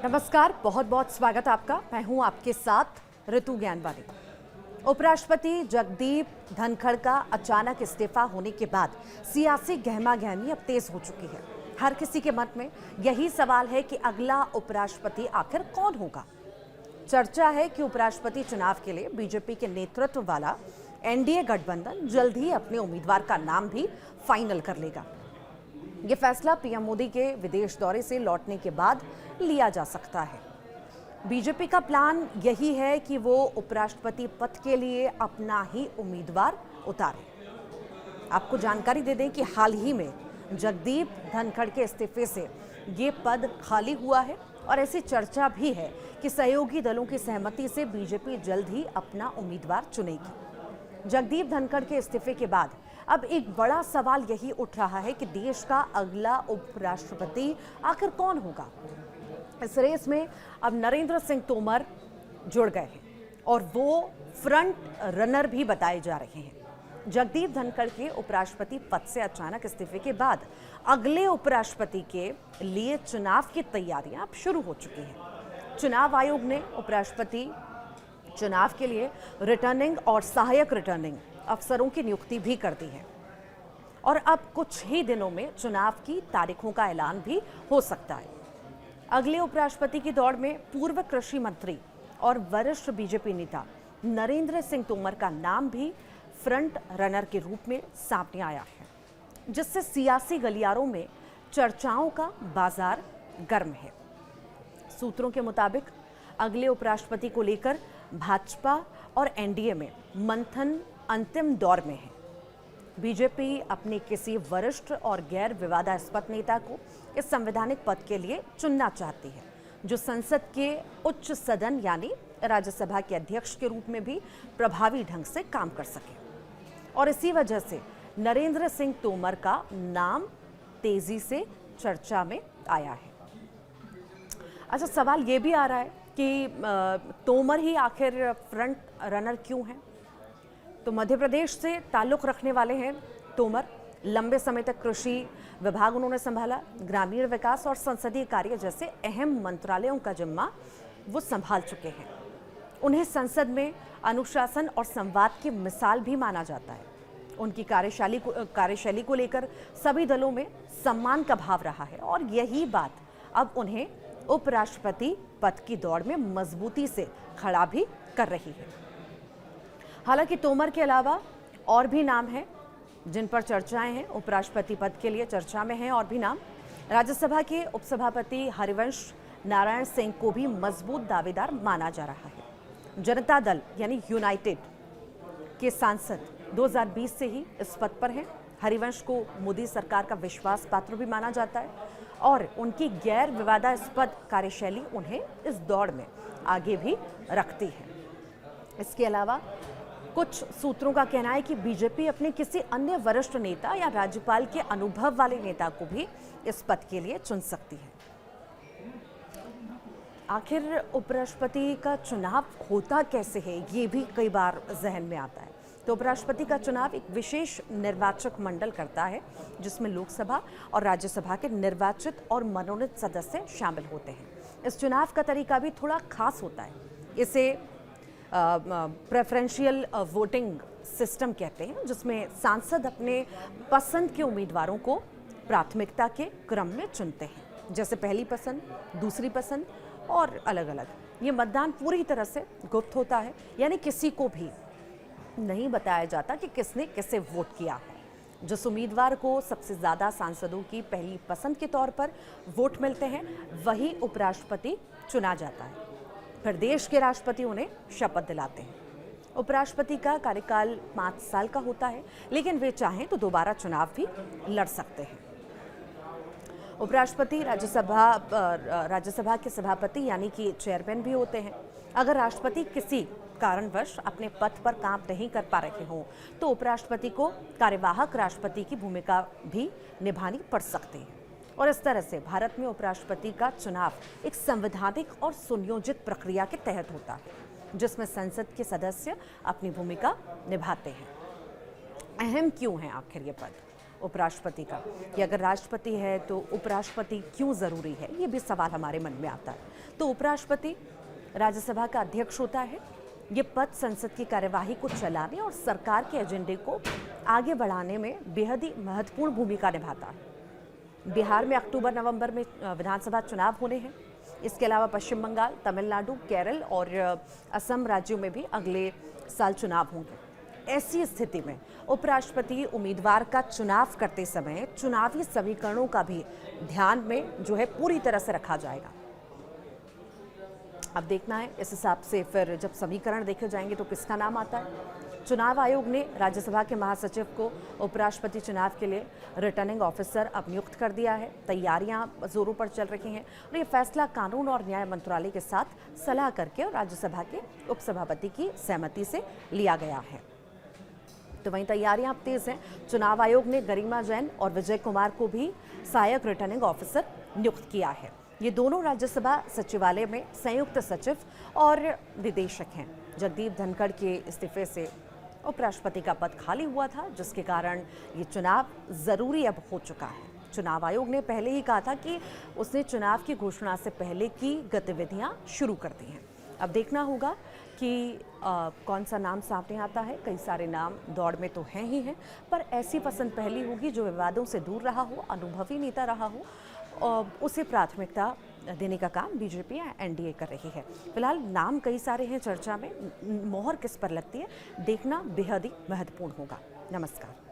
नमस्कार, बहुत बहुत स्वागत आपका। मैं हूं आपके साथ ऋतु ज्ञानवानी। उपराष्ट्रपति जगदीप धनखड़ का अचानक इस्तीफा होने के बाद सियासी गहमागहमी अब तेज हो चुकी है। हर किसी के मन में यही सवाल है कि अगला उपराष्ट्रपति आखिर कौन होगा। चर्चा है कि उपराष्ट्रपति चुनाव के लिए बीजेपी के नेतृत्व वाला एनडीए गठबंधन जल्द ही अपने उम्मीदवार का नाम भी फाइनल कर लेगा। ये फैसला पीएम मोदी के विदेश दौरे से लौटने के बाद लिया जा सकता है। बीजेपी का प्लान यही है कि वो उपराष्ट्रपति पद के लिए अपना ही उम्मीदवार उतारे। आपको जानकारी दे दें कि हाल ही में जगदीप धनखड़ के इस्तीफे से ये पद खाली हुआ है और ऐसी चर्चा भी है कि सहयोगी दलों की सहमति से बीजेपी जल्द ही अपना उम्मीदवार चुनेगी। जगदीप धनखड़ के इस्तीफे के बाद अब एक बड़ा सवाल यही उठ रहा है कि देश का अगला उपराष्ट्रपति आखिर कौन होगा। इस रेस में अब नरेंद्र सिंह तोमर जुड़ गए हैं और वो फ्रंट रनर भी बताए जा रहे हैं। जगदीप धनखड़ के उपराष्ट्रपति पद से अचानक इस्तीफे के बाद अगले उपराष्ट्रपति के लिए चुनाव की तैयारियां अब शुरू हो चुकी हैं। चुनाव आयोग ने उपराष्ट्रपति चुनाव के लिए रिटर्निंग और सहायक रिटर्निंग अफसरों की नियुक्ति भी कर दी है और अब कुछ ही दिनों में चुनाव की तारीखों का ऐलान भी हो सकता है। अगले उपराष्ट्रपति की दौड़ में पूर्व कृषि मंत्री और वरिष्ठ बीजेपी नेता नरेंद्र सिंह तोमर का नाम भी फ्रंट रनर के रूप में सामने आया है, जिससे सियासी गलियारों में चर्चाओं का बाजार गर्म है। सूत्रों के मुताबिक अगले उपराष्ट्रपति को लेकर भाजपा और एनडीए में मंथन अंतिम दौर में है। बीजेपी अपने किसी वरिष्ठ और गैर विवादास्पद नेता को इस संवैधानिक पद के लिए चुनना चाहती है, जो संसद के उच्च सदन यानी राज्यसभा के अध्यक्ष के रूप में भी प्रभावी ढंग से काम कर सके। और इसी वजह से नरेंद्र सिंह तोमर का नाम तेजी से चर्चा में आया है। अच्छा, सवाल ये भी आ रहा है कि तोमर ही आखिर फ्रंट रनर क्यों हैं? तो मध्य प्रदेश से ताल्लुक़ रखने वाले हैं तोमर। लंबे समय तक कृषि विभाग उन्होंने संभाला, ग्रामीण विकास और संसदीय कार्य जैसे अहम मंत्रालयों का जिम्मा वो संभाल चुके हैं। उन्हें संसद में अनुशासन और संवाद की मिसाल भी माना जाता है। उनकी कार्यशैली को लेकर सभी दलों में सम्मान का भाव रहा है और यही बात अब उन्हें उपराष्ट्रपति पद की दौड़ में मजबूती से खड़ा भी कर रही है। हालांकि तोमर के अलावा और भी नाम हैं जिन पर चर्चाएं हैं। उपराष्ट्रपति पद के लिए चर्चा में हैं और भी नाम। राज्यसभा के उपसभापति हरिवंश नारायण सिंह को भी मजबूत दावेदार माना जा रहा है। जनता दल यानी यूनाइटेड के सांसद 2020 से ही इस पद पर हैं। हरिवंश को मोदी सरकार का विश्वास पात्र भी माना जाता है और उनकी गैर विवादास्पद कार्यशैली उन्हें इस दौड़ में आगे भी रखती है। इसके अलावा कुछ सूत्रों का कहना है कि बीजेपी अपने किसी अन्य वरिष्ठ नेता या राज्यपाल के अनुभव वाले नेता को भी इस पद के लिए चुन सकती है। आखिर उपराष्ट्रपति का चुनाव होता कैसे है, ये भी कई बार जहन में आता है। तो उपराष्ट्रपति का चुनाव एक विशेष निर्वाचक मंडल करता है, जिसमें लोकसभा और राज्यसभा के निर्वाचित और मनोनीत सदस्य शामिल होते हैं। इस चुनाव का तरीका भी थोड़ा खास होता है। इसे प्रेफरेंशियल वोटिंग सिस्टम कहते हैं, जिसमें सांसद अपने पसंद के उम्मीदवारों को प्राथमिकता के क्रम में चुनते हैं, जैसे पहली पसंद, दूसरी पसंद और अलग अलग। ये मतदान पूरी तरह से गुप्त होता है, यानी किसी को भी नहीं बताया जाता कि किसने किसे वोट किया है। जिस उम्मीदवार को सबसे ज़्यादा सांसदों की पहली पसंद के तौर पर वोट मिलते हैं, वही उपराष्ट्रपति चुना जाता है। फिर देश के राष्ट्रपति उन्हें शपथ दिलाते हैं। उपराष्ट्रपति का कार्यकाल 5 साल का होता है, लेकिन वे चाहें तो दोबारा चुनाव भी लड़ सकते हैं। उपराष्ट्रपति राज्यसभा के सभापति यानी कि चेयरमैन भी होते हैं। अगर राष्ट्रपति किसी कारणवश अपने पद पर काम नहीं कर पा रहे हों, तो उपराष्ट्रपति को कार्यवाहक राष्ट्रपति की भूमिका भी निभानी पड़ सकती है। और इस तरह से भारत में उपराष्ट्रपति का चुनाव एक संवैधानिक और सुनियोजित प्रक्रिया के तहत होता है, जिसमें संसद के सदस्य अपनी भूमिका निभाते हैं। अहम क्यों है आखिर ये पद? उपराष्ट्रपति का कि अगर राष्ट्रपति है तो उपराष्ट्रपति क्यों ज़रूरी है, ये भी सवाल हमारे मन में आता है। तो उपराष्ट्रपति राज्यसभा का अध्यक्ष होता है। ये पद संसद की कार्यवाही को चलाने और सरकार के एजेंडे को आगे बढ़ाने में बेहद ही महत्वपूर्ण भूमिका निभाता है। बिहार में अक्टूबर-नवंबर में विधानसभा चुनाव होने हैं। इसके अलावा पश्चिम बंगाल, तमिलनाडु, केरल और असम राज्यों में भी अगले साल चुनाव होंगे। ऐसी स्थिति में उपराष्ट्रपति उम्मीदवार का चुनाव करते समय चुनावी समीकरणों का भी ध्यान में जो है पूरी तरह से रखा जाएगा। अब देखना है इस हिसाब से फिर जब समीकरण देखे जाएंगे तो किसका नाम आता है। चुनाव आयोग ने राज्यसभा के महासचिव को उपराष्ट्रपति चुनाव के लिए रिटर्निंग ऑफिसर अब नियुक्त कर दिया है। तैयारियां जोरों पर चल रही हैं और ये फैसला कानून और न्याय मंत्रालय के साथ सलाह करके और राज्यसभा के उपसभापति की सहमति से लिया गया है। तो वहीं तैयारियां अब तेज हैं। चुनाव आयोग ने गरिमा जैन और विजय कुमार को भी सहायक रिटर्निंग ऑफिसर नियुक्त किया है। ये दोनों राज्यसभा सचिवालय में संयुक्त सचिव और निदेशक हैं। जगदीप धनखड़ के इस्तीफे से उपराष्ट्रपति का पद खाली हुआ था, जिसके कारण ये चुनाव ज़रूरी अब हो चुका है। चुनाव आयोग ने पहले ही कहा था कि उसने चुनाव की घोषणा से पहले की गतिविधियां शुरू कर दी हैं। अब देखना होगा कि कौन सा नाम सामने आता है। कई सारे नाम दौड़ में तो हैं ही हैं, पर ऐसी पसंद पहली होगी जो विवादों से दूर रहा हो, अनुभवी नेता रहा हो, और उसे प्राथमिकता देने का काम बीजेपी या एनडीए कर रही है। फिलहाल नाम कई सारे हैं चर्चा में, मोहर किस पर लगती है देखना बेहद ही महत्वपूर्ण होगा। नमस्कार।